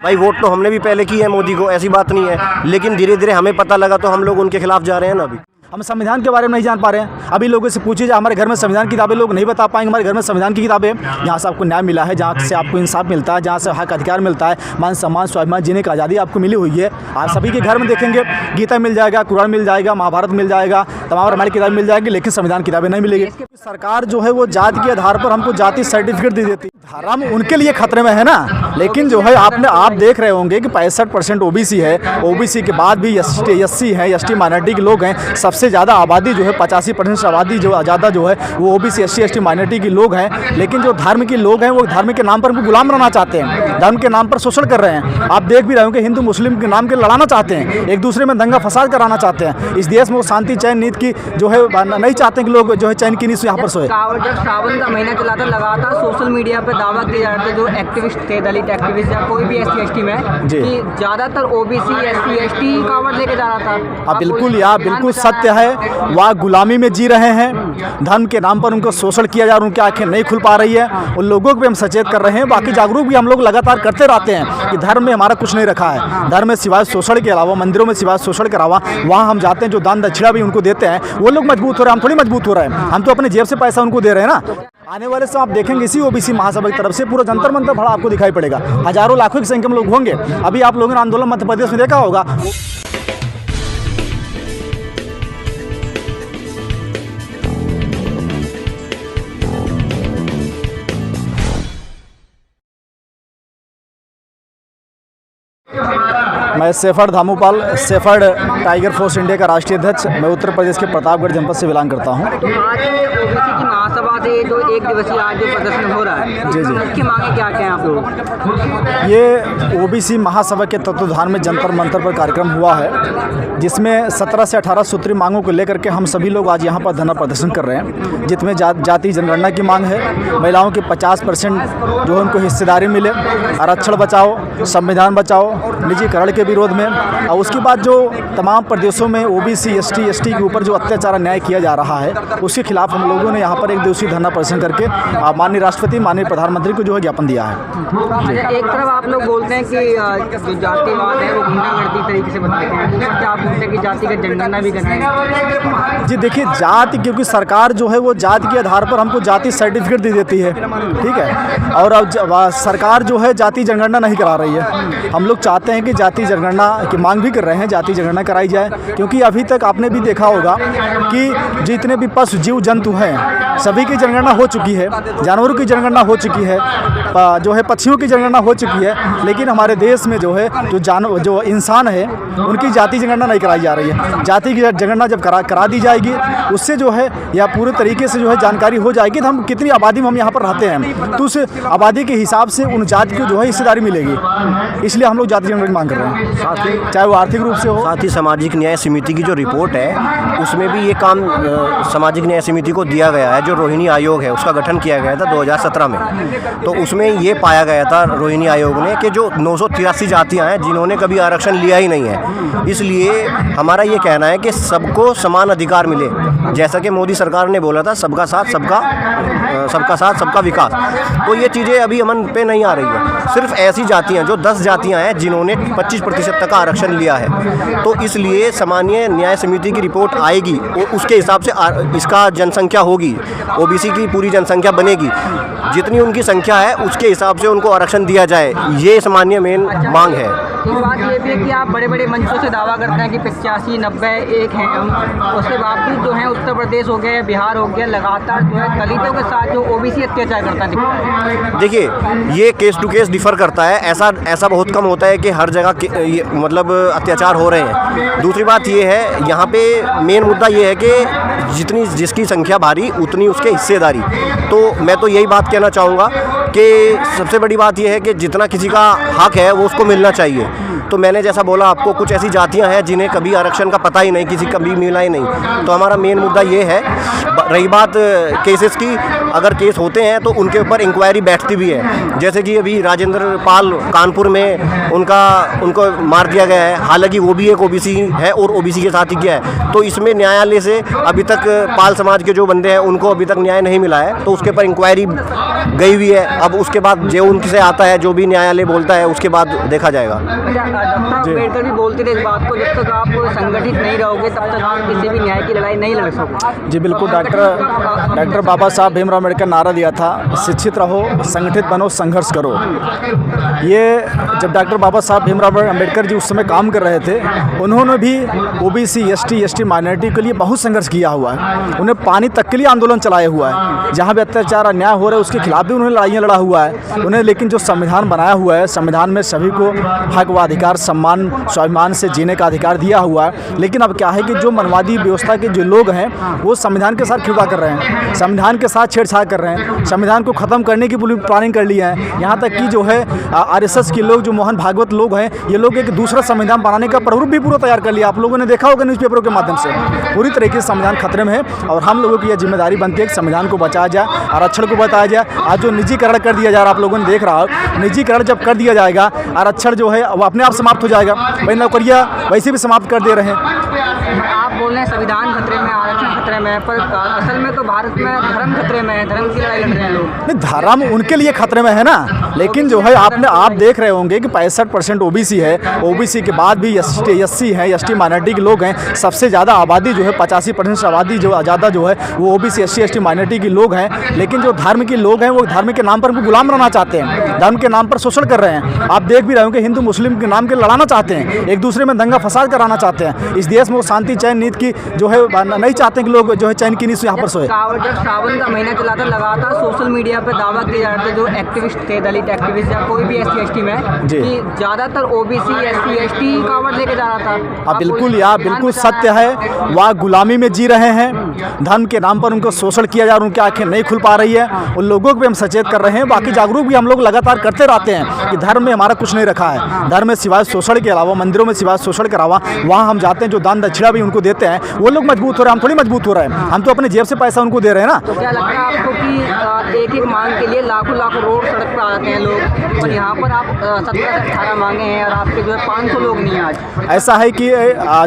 भाई वोट तो हमने भी पहले की है मोदी को, ऐसी बात नहीं है, लेकिन धीरे धीरे हमें पता लगा तो हम लोग उनके खिलाफ जा रहे हैं ना। अभी हम संविधान के बारे में नहीं जान पा रहे हैं। अभी लोगों से पूछिए, हमारे घर में संविधान की किताबें लोग नहीं बता पाएंगे। हमारे घर में संविधान की किताबें जहाँ से आपको न्याय मिला है, जहाँ से आपको इंसाफ मिलता है, जहाँ से हक अधिकार मिलता है, मान सम्मान स्वाभिमान जीने की आज़ादी आपको मिली हुई है। आप सभी के घर में देखेंगे गीता मिल जाएगा, कुरान मिल जाएगा, महाभारत मिल जाएगा, तमाम रामायण किताबें मिल जाएगी, लेकिन संविधान किताबें नहीं मिलेगी। सरकार जो है वो जाति के आधार पर हमको जाति सर्टिफिकेट दे देती है। धर्म उनके लिए खतरे में है ना, लेकिन जो है आप देख रहे होंगे कि 65% ओबीसी है। ओबीसी के बाद भी एससी है, एसटी माइनॉरिटी के लोग हैं। सबसे ज़्यादा आबादी जो है 85% आबादी जो ज़्यादा जो है वो ओबीसी एससी एसटी माइनॉरिटी के लोग हैं। लेकिन जो धर्म के लोग हैं वो धर्म के नाम पर उनको गुलाम बनाना चाहते हैं, धर्म के नाम पर शोषण कर रहे हैं। आप देख भी रहे होंगे हिंदू मुस्लिम के नाम के लड़ाना चाहते हैं, एक दूसरे में दंगा फसाद कराना चाहते हैं। इस देश में वो शांति चैन नीति की जो है नहीं चाहते कि लोग जो है चैन की नीति यहाँ पर सोए। जब सावन का महीना चला था, लगातार सोशल मीडिया पर दावा किए जा रहे थे जो एक्टिविस्ट थे, दलित एक्टिविस्ट या कोई भी एससी एसटी में, कि ज़्यादातर ओबीसी एससी एसटी कावड़ लेके जा रहा था। बिल्कुल यार, बिल्कुल सत्य है। वह गुलामी में जी रहे हैं, धर्म के नाम पर उनको शोषण किया जा रहा है, उनकी आंखें नहीं खुल पा रही है। उन लोगों को भी हम सचेत कर रहे हैं, बाकी जागरूक भी हम लोग लगातार करते रहते हैं कि धर्म में हमारा कुछ नहीं रखा है। धर्म में सिवाय शोषण के अलावा, मंदिरों में सिवाय शोषण के अलावा, वहाँ हम जाते हैं जो दान दक्षिणा भी उनको देते हैं, वो लोग मजबूत हो रहे हैं, हम थोड़ी मजबूत हो रहे हैं। हम तो अपने जेब से पैसा उनको दे रहे हैं ना। आने वाले समय आप देखेंगे इसी ओबीसी महासभा की तरफ से पूरा जंतर मंतर भरा आपको दिखाई पड़ेगा। हजारों लाखों की संख्या में लोग होंगे। अभी आप लोगों ने आंदोलन मध्य प्रदेश में देखा होगा। मैं shepherd Dhamupal, shepherd tiger force India का राष्ट्रीय अध्यक्ष। मैं उत्तर प्रदेश के प्रतापगढ़ जनपद से बिलोंग करता हूँ। आज ओबीसी की महासभा से जो एक दिवसीय आज जो प्रदर्शन हो रहा है, जी जी, इसकी मांगे क्या क्या हैं आप लोग? ये ओबीसी महासभा के तत्वाधान में जंतर मंतर पर कार्यक्रम हुआ है, जिसमें 17 से 18 सूत्री मांगों को लेकर के हम सभी लोग आज यहाँ पर धरना प्रदर्शन कर रहे हैं। जिसमें जाति जनगणना की मांग है, महिलाओं के 50% जो है उनको हिस्सेदारी मिले, आरक्षण बचाओ, संविधान बचाओ, निजीकरण के विरोध में। और उसके बाद जो तमाम प्रदेशों में ओबीसी एसटी के ऊपर जो अत्याचार अन्याय किया जा रहा है, उसके खिलाफ हम लोगों ने यहाँ पर एक दिवसीय धरना प्रदर्शन करके माननीय राष्ट्रपति, माननीय प्रधानमंत्री को जो है ज्ञापन दिया है। एक तरफ आप लोग बोलते हैं कि जो जातिवाद है वो गुंडागर्दी तरीके से बताते हैं, ऊपर से आप बोलते हैं कि जाति का जनगणना भी कराएं। जी देखिए, जाति, क्योंकि सरकार जो है वो जाति के आधार पर हमको जाति सर्टिफिकेट दे देती है, ठीक है। और अब सरकार जो है जाति जनगणना नहीं करा रही है। हम लोग चाहते हैं कि जाति जनगणना की मांग भी कर रहे हैं, जाति जनगणना कराई जाए। क्योंकि अभी तक आपने भी देखा होगा कि जितने भी पशु जीव जंतु हैं सभी की जनगणना हो चुकी है, जानवरों की जनगणना हो चुकी है, जो है पक्षियों की जनगणना हो चुकी है। लेकिन हमारे देश में जो है जो इंसान है उनकी जाति जनगणना नहीं कराई जा रही है। जाति की जनगणना जब करा दी जाएगी, उससे जो है या पूरे तरीके से जो है जानकारी हो जाएगी तो हम कितनी आबादी में हम यहाँ पर रहते हैं, तो उस आबादी के हिसाब से उन जाति को जो है हिस्सेदारी मिलेगी। इसलिए हम लोग जाति जनगणना की मांग कर रहे हैं, साथ ही चाहे वो आर्थिक रूप से हो। साथ ही सामाजिक न्याय समिति की जो रिपोर्ट है उसमें भी ये काम सामाजिक न्याय समिति को दिया गया है। जो रोहिणी आयोग है उसका गठन किया गया था 2017 में, तो उसमें ये पाया गया था रोहिणी आयोग ने कि जो 983 जातियाँ हैं जिन्होंने कभी आरक्षण लिया ही नहीं है। इसलिए हमारा ये कहना है कि सबको समान अधिकार मिले, जैसा कि मोदी सरकार ने बोला था सबका साथ सबका विकास। तो ये चीज़ें अभी अमन पे नहीं आ रही है। सिर्फ ऐसी जातियाँ जो 10 जातियाँ हैं जिन्होंने 25% तक का आरक्षण लिया है। तो इसलिए सामान्य न्याय समिति की रिपोर्ट आएगी, उसके हिसाब से इसका जनसंख्या होगी, ओबीसी की पूरी जनसंख्या बनेगी, जितनी उनकी संख्या है उसके हिसाब से उनको आरक्षण दिया जाए। ये सामान्य मेन मांग है। बात ये भी है कि आप बड़े बड़े मंचों से दावा करते हैं कि 85, 90, 1 हैं हम, उसके बावजूद जो है उत्तर प्रदेश हो गया, बिहार हो गया, लगातार जो है दलितों के साथ जो ओबीसी अत्याचार करता है। देखिए, ये केस टू केस डिफर करता है। ऐसा बहुत कम होता है कि हर जगह मतलब अत्याचार हो रहे हैं। दूसरी बात ये है, यहाँ पे मेन मुद्दा ये है कि जिसकी संख्या भारी उतनी उसके हिस्सेदारी। तो मैं तो यही बात कहना चाहूँगा कि सबसे बड़ी बात यह है कि जितना किसी का हक है वो उसको मिलना चाहिए। तो मैंने जैसा बोला आपको, कुछ ऐसी जातियां हैं जिन्हें कभी आरक्षण का पता ही नहीं, किसी कभी मिला ही नहीं। तो हमारा मेन मुद्दा ये है। रही बात केसेस की, अगर केस होते हैं तो उनके ऊपर इंक्वायरी बैठती भी है। जैसे कि अभी राजेंद्र पाल कानपुर में उनको मार दिया गया है, हालांकि वो भी एक ओबीसी है और ओबीसी के साथ ही किया है। तो इसमें न्यायालय से अभी तक पाल समाज के जो बंदे हैं उनको अभी तक न्याय नहीं मिला है, तो उसके ऊपर इंक्वायरी गई हुई है। अब उसके बाद जो उनसे आता है, जो भी न्यायालय बोलता है, उसके बाद देखा जाएगा। डॉक्टर अम्बेडकर भी बोलते थे इस बात को, जब तक आप संगठित नहीं रहोगे तब तक आप किसी भी न्याय की लड़ाई नहीं लड़ सकते। जी बिल्कुल, डॉक्टर बाबा साहब भीमराव अम्बेडकर नारा दिया था, शिक्षित रहो, संगठित बनो, संघर्ष करो। ये जब डॉक्टर बाबा साहब भीमराव अम्बेडकर जी उस समय काम कर रहे थे, उन्होंने भी ओबीसी एसटी माइनॉरिटी के लिए बहुत संघर्ष किया हुआ है। उन्हें पानी तक के लिए आंदोलन चलाया हुआ है। जहाँ भी अत्याचार अन्याय हो रहा है उसके खिलाफ भी उन्होंने लड़ाइयाँ लड़ा हुआ है उन्हें। लेकिन जो संविधान बनाया हुआ है, संविधान में सभी को हक व अधिकार, सम्मान, स्वाभिमान से जीने का अधिकार दिया हुआ है। लेकिन अब क्या है कि जो मनवादी व्यवस्था के जो लोग हैं वो संविधान के साथ खिलवाड़ कर रहे हैं, संविधान के साथ छेड़छाड़ कर रहे हैं, संविधान को ख़त्म करने की पूरी प्लानिंग कर ली है। यहाँ तक कि जो है आरएसएस के लोग, जो मोहन भागवत लोग हैं, ये लोग एक दूसरा संविधान बनाने का प्रारूप भी पूरा तैयार कर लिया। आप लोगों ने देखा होगा न्यूज़पेपरों के माध्यम से। पूरी तरीके से संविधान खतरे में है और हम लोगों की यह जिम्मेदारी बनती है कि संविधान को बचाया जाए, आरक्षण को बताया जाए। आज जो निजीकरण कर दिया जा रहा है, आप लोगों ने देख रहा हो, निजीकरण जब कर दिया जाएगा, आरक्षण जो है वो अपने आप समाप्त हो जाएगा। भाई नौकरियाँ वैसे भी समाप्त कर दे रहे हैं। आप बोल रहे हैं संविधान खतरे में, आरक्षण खतरे में है, पर असल में तो भारत में धर्म खतरे में है, धर्म की लड़ाई लड़ रहे हैं लोग। नहीं, धर्म उनके लिए खतरे में है ना, लेकिन जो है आप देख रहे होंगे कि 65% ओबीसी है। ओबीसी के बाद भी एससी है, एसटी माइनॉरिटी के लोग हैं। सबसे ज़्यादा आबादी जो है 85% आबादी जो ज़्यादा जो है वो ओबीसी एसटी माइनॉरिटी के लोग हैं। लेकिन जो धर्म के लोग हैं वो धर्म के नाम पर उनको गुलाम बनाना चाहते हैं, धर्म के नाम पर शोषण कर रहे हैं। आप देख भी रहे होंगे हिंदू मुस्लिम के नाम के लड़ाना चाहते हैं, एक दूसरे में दंगा फसाद कराना चाहते हैं। इस देश में वो शांति चैन नीति की जो है नहीं चाहते कि लोग जो है चैन की नीति यहाँ पर सोए। जब सावन का महीना चला था, लगातार सोशल मीडिया पर दावा किए जा रहे थे जो एक्टिविस्ट थे, दलित एक्टिविस्ट या कोई भी एससी एसटी में, कि ज़्यादातर ओबीसी एससी एसटी कावड़ लेके जा रहा था। बिल्कुल यार, बिल्कुल सत्य है। वह गुलामी में जी रहे हैं, धर्म के नाम पर उनको शोषण किया जा रहा है, उनकी आंखें नहीं खुल पा रही है। उन लोगों को भी हम सचेत कर रहे हैं, बाकी जागरूक भी हम लोग लगातार करते रहते हैं कि धर्म में हमारा कुछ नहीं रखा है। धर्म में सिवाय शोषण के अलावा, मंदिरों में सिवाय शोषण के अलावा, वहाँ हम जाते हैं जो दान दक्षिणा भी उनको देते हैं, वो लोग मजबूत हो रहे हैं, हम थोड़ी मजबूत हो रहे हैं। हम तो अपने जेब से पैसा उनको दे रहे हैं ना। तो क्या लगता है आपको कि एक मांग के लिए लाखों रोड सड़क पर आते हैं लोग, और यहाँ पर आप 17 से 18 मांगे हैं और आपके जो है 500 लोग नहीं हैं आज? ऐसा है कि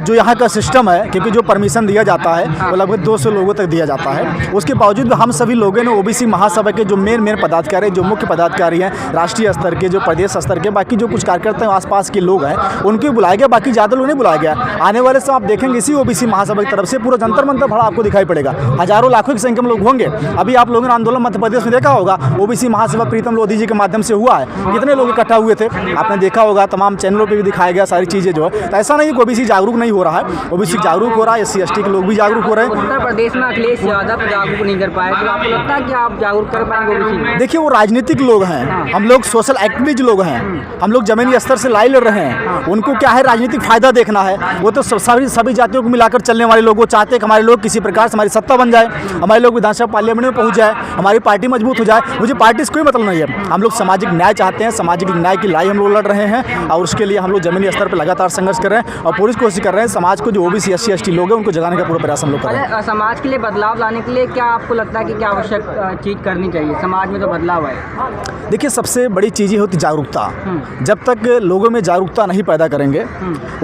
जो यहाँ का सिस्टम है, क्योंकि जो परमिशन दिया जाता है वो लगभग 200 लोगों तक दिया जाता है। उसके बावजूद हम सभी लोगों ने ओबीसी महासभा के जो मेन पदाधिकारी, जो मुख्य पदाधिकारी हैं, राष्ट्रीय स्तर के, जो प्रदेश स्तर के, बाकी जो कुछ कार्यकर्ता हैं, आसपास के लोग हैं, उनको बुलाया गया, बाकी ज़्यादा लोग नहीं बुलाया गया। आने वाले समय आप देखेंगे इसी ओबीसी महासभा की तरफ से पूरा जंतर मंतर भरा आपको दिखाई पड़ेगा। हजारों लाखों की संख्या में लोग होंगे। अभी आप लोगों ने आंदोलन मध्य प्रदेश में देखा होगा, ओबीसी महासभा प्रीतम लोधी जी के माध्यम से हुआ है। कितने लोग इकट्ठा हुए थे आपने देखा होगा, तमाम चैनलों पे भी दिखाया गया सारी चीज़ें जो है। तो ऐसा नहीं कि ओबीसी जागरूक नहीं हो रहा है, ओबीसी जागरूक हो रहा है, एससी एसटी के लोग भी जागरूक हो रहे हैं। उत्तर प्रदेश में अखिलेश यादव जागरूक नहीं कर पाए, तो आपको लगता है कि आप जागरूक कर पाएंगे ओबीसी? देखिए, वो राजनीतिक लोग हैं, हम लोग सोशल एक्टिविस्ट लोग हैं, हम लोग जमीनी स्तर से लड़ाई लड़ रहे हैं। उनको क्या है, राजनीतिक फायदा देखना है। वो तो सभी जातियों को मिलाकर चलने वाले लोग, वो चाहते हैं कि हमारे लोग किसी प्रकार से हमारी सत्ता बन जाए, हमारे लोग विधानसभा पार्लियामेंट में पहुंच जाए, हमारी पार्टी मजबूत हो जाए। मुझे पार्टी से कोई मतलब नहीं है। हम लोग सामाजिक न्याय चाहते हैं, सामाजिक न्याय की लड़ाई हम लोग लड़ रहे हैं और उसके लिए हम लोग जमीनी स्तर पर लगातार संघर्ष कर रहे हैं और पूरी कोशिश कर रहे हैं समाज को, जो ओबीसी एससी एसटी लोग हैं, उनको जगाने का पूरा प्रयास हम लोग कर रहे हैं। समाज के लिए बदलाव लाने के लिए क्या आपको लगता है कि क्या आवश्यक चीज़ करनी चाहिए समाज में जो बदलाव है? देखिए, सबसे बड़ी चीज़ होती जागरूकता। जब तक लोगों में जागरूकता नहीं पैदा करेंगे,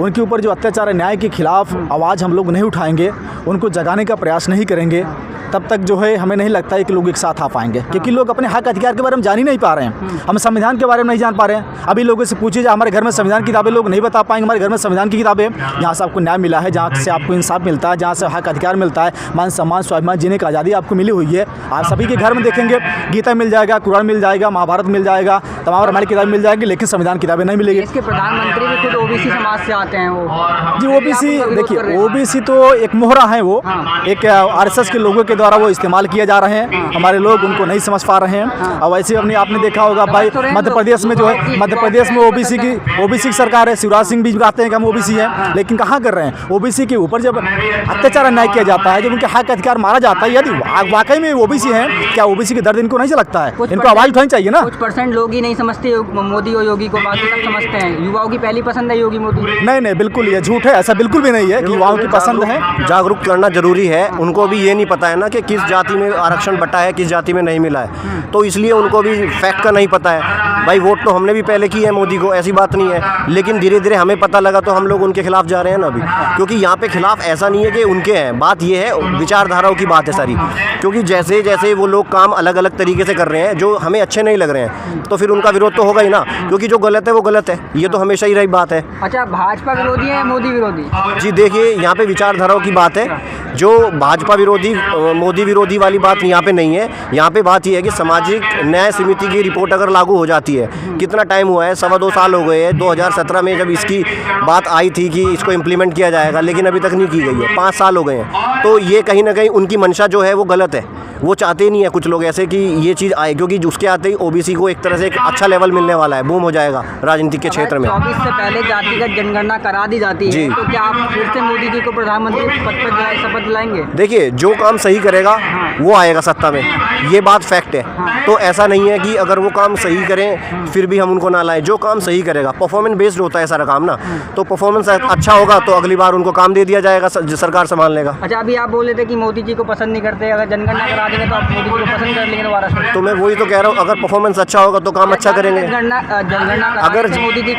उनके ऊपर जो अत्याचार अन्याय के खिलाफ आवाज़ हम लोग नहीं उठाएंगे, उनको जगाने का प्रयास नहीं करेंगे, तब तक जो है हमें नहीं लगता है कि लोग एक साथ आ पाएंगे। क्योंकि लोग अपने हक अधिकार के बारे में जान ही नहीं पा रहे हैं। हम संविधान के बारे में नहीं जान पा रहे हैं। अभी लोगों से पूछिए, हमारे घर में संविधान की किताबें लोग नहीं बता पाएंगे। हमारे घर में संविधान की किताबें, जहाँ से आपको न्याय मिला है, जहाँ से आपको इंसाफ मिलता है, जहाँ से हक अधिकार मिलता है, मान सम्मान स्वाभिमान जीने की आज़ादी आपको मिली हुई है। आप सभी के घर में देखेंगे गीता मिल जाएगा, कुरान मिल जाएगा, महाभारत मिल जाएगा, तमाम रामायण किताबें मिल जाएगी, लेकिन संविधान किताबें नहीं मिलेगी। इसके प्रधानमंत्री भी खुद ओबीसी समाज से आते हैं। वो जी, ओबीसी, देखिए ओबीसी तो एक मोहरा है, वो एक आरएसएस के लोगों के द्वारा वो इस्तेमाल किए जा रहे हैं, हमारे लोग उनको नहीं समझ पा रहे हैं। और वैसे अपने आपने देखा होगा भाई मध्य प्रदेश में जो है, मध्य प्रदेश में ओबीसी की सरकार है, शिवराज सिंह भी कहते हैं कि हम ओबीसी हैं, लेकिन कहाँ कर रहे हैं? ओबीसी के ऊपर जब अत्याचार अन्याय किया जाता है, जब उनके हक अधिकार मारा जाता है, यदि वाकई में ओबीसी हैं, क्या ओबीसी के दर्द इनको नहीं लगता है? इनको आवाज़ उठानी चाहिए ना। कुछ परसेंट लोग ही नहीं समझते मोदी और योगी को, बाकी सब समझते हैं। युवाओं की पहली पसंद है योगी मोदी। नहीं, बिल्कुल ये झूठ है, ऐसा बिल्कुल भी नहीं है कि युवाओं की पसंद है। जागरूक करना जरूरी है। उनको भी ये नहीं पता है ना कि किस जाति में आरक्षण बटा है, किस जाति में नहीं मिला है, तो इसलिए उनको भी फैक्ट का नहीं पता है। भाई वोट तो हमने भी पहले की है मोदी को, ऐसी बात नहीं है, लेकिन धीरे धीरे हमें पता लगा तो हम लोग उनके खिलाफ जा रहे हैं ना अभी। क्योंकि यहाँ पे खिलाफ ऐसा नहीं है कि उनके हैं, बात ये है विचारधाराओं की बात है सारी। क्योंकि जैसे जैसे वो लोग काम अलग अलग तरीके से कर रहे हैं जो हमें अच्छे नहीं लग रहे हैं, तो फिर उनका विरोध तो होगा ही ना, क्योंकि जो गलत है वो गलत है, ये तो हमेशा ही रही बात है। अच्छा, भाजपा विरोधी है मोदी विरोधी? जी देखिए, यहाँ पे विचारधाराओं की बात है। जो भाजपा विरोधी मोदी विरोधी वाली बात यहाँ पे नहीं है। यहाँ पे बात ये है कि सामाजिक न्याय समिति की रिपोर्ट अगर लागू हो जाती है, कितना टाइम हुआ है, 2.25 साल हो गए हैं। 2017 में जब इसकी बात आई थी कि इसको इम्प्लीमेंट किया जाएगा, लेकिन अभी तक नहीं की गई है, 5 साल हो गए हैं। तो ये कहीं ना कहीं उनकी मंशा जो है वो गलत है। वो चाहते ही नहीं है कुछ लोग ऐसे कि ये चीज़ आए, क्योंकि उसके आते ही ओबीसी को एक तरह से एक अच्छा लेवल मिलने वाला है, बूम हो जाएगा राजनीति के क्षेत्र में। 24 से पहले जातिगत जनगणना करा दी जाती है, तो क्या आप फिर से मोदी जी को प्रधानमंत्री पद पर शपथ दिलाएंगे? देखिए, जो काम सही करेगा वो आएगा सत्ता में, ये बात फैक्ट है। तो ऐसा नहीं है कि अगर वो काम सही करें फिर भी हम उनको ना लाएं। जो काम सही करेगा, परफॉर्मेंस बेस्ड होता है सारा काम ना, तो परफॉर्मेंस अच्छा होगा तो अगली बार उनको काम दे दिया जाएगा, सरकार संभाल लेगा। अच्छा, अभी आप बोले थे कि मोदी जी को पसंद नहीं करते, अगर जनगणना करा देंगे तो आप मोदी जी को पसंद कर लेंगे दोबारा से? तो मैं वही तो कह रहा हूँ, अगर परफॉर्मेंस अच्छा होगा तो काम अच्छा करेंगे।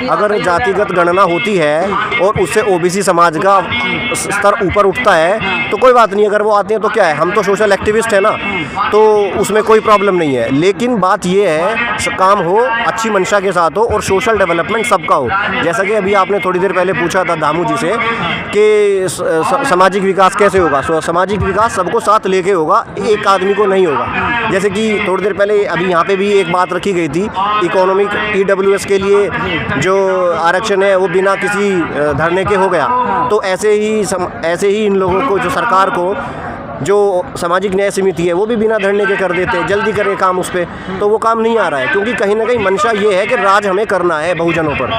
अगर जातिगत गणना होती है और उससे ओबीसी समाज का स्तर ऊपर उठता है तो कोई बात नहीं, अगर वो आते हैं तो क्या है, हम तो सोशल एक्टिविस्ट है ना, तो उसमें कोई प्रॉब्लम नहीं है। लेकिन बात ये है काम हो अच्छी मंशा के साथ हो और सोशल डेवलपमेंट सबका हो। जैसा कि अभी आपने थोड़ी देर पहले पूछा था दामू जी से कि सामाजिक विकास कैसे होगा। सामाजिक विकास सबको साथ लेके होगा, एक आदमी को नहीं होगा। जैसे कि थोड़ी देर पहले अभी यहाँ पे भी एक बात रखी गई थी, इकोनॉमिक EWS के लिए जो आरक्षण है वो बिना किसी धरने के हो गया। तो ऐसे ही इन लोगों को, जो सरकार को, जो सामाजिक न्याय समिति है वो भी बिना धरने के कर देते हैं, जल्दी करें काम उस पर, तो वो काम नहीं आ रहा है। क्योंकि कहीं ना कहीं मंशा ये है कि राज हमें करना है बहुजनों पर।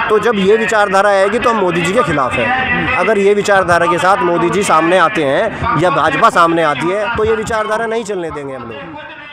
तो जब ये विचारधारा आएगी तो हम मोदी जी के खिलाफ है। अगर ये विचारधारा के साथ मोदी जी सामने आते हैं या भाजपा सामने आती है तो ये विचारधारा नहीं चलने देंगे हम लोग।